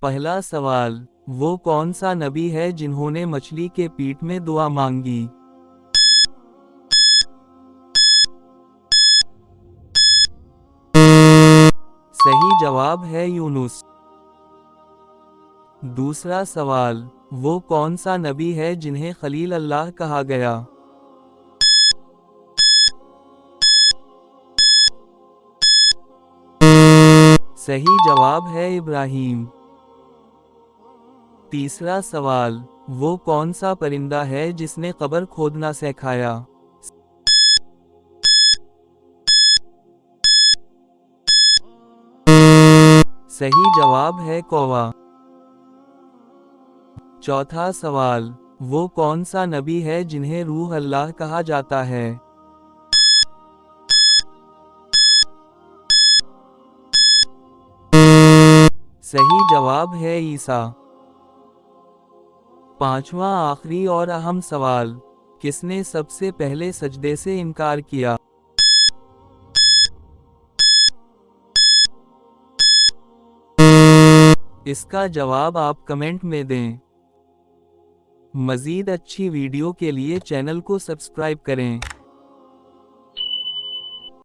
पहला सवाल, वो कौन सा नबी है जिन्होंने मछली के पीठ में दुआ मांगी? सही जवाब है यूनुस। दूसरा सवाल, वो कौन सा नबी है जिन्हें खलील अल्लाह कहा गया? सही जवाब है इब्राहीम। तीसरा सवाल, वो कौन सा परिंदा है जिसने कब्र खोदना सिखाया? सही जवाब है कौवा। चौथा सवाल, वो कौन सा नबी है जिन्हें रूह अल्लाह कहा जाता है? सही जवाब है ईसा। पांचवा आखिरी और अहम सवाल, किसने सबसे पहले सजदे से इनकार किया? इसका जवाब आप कमेंट में दें। मज़ीद अच्छी वीडियो के लिए चैनल को सब्सक्राइब करें।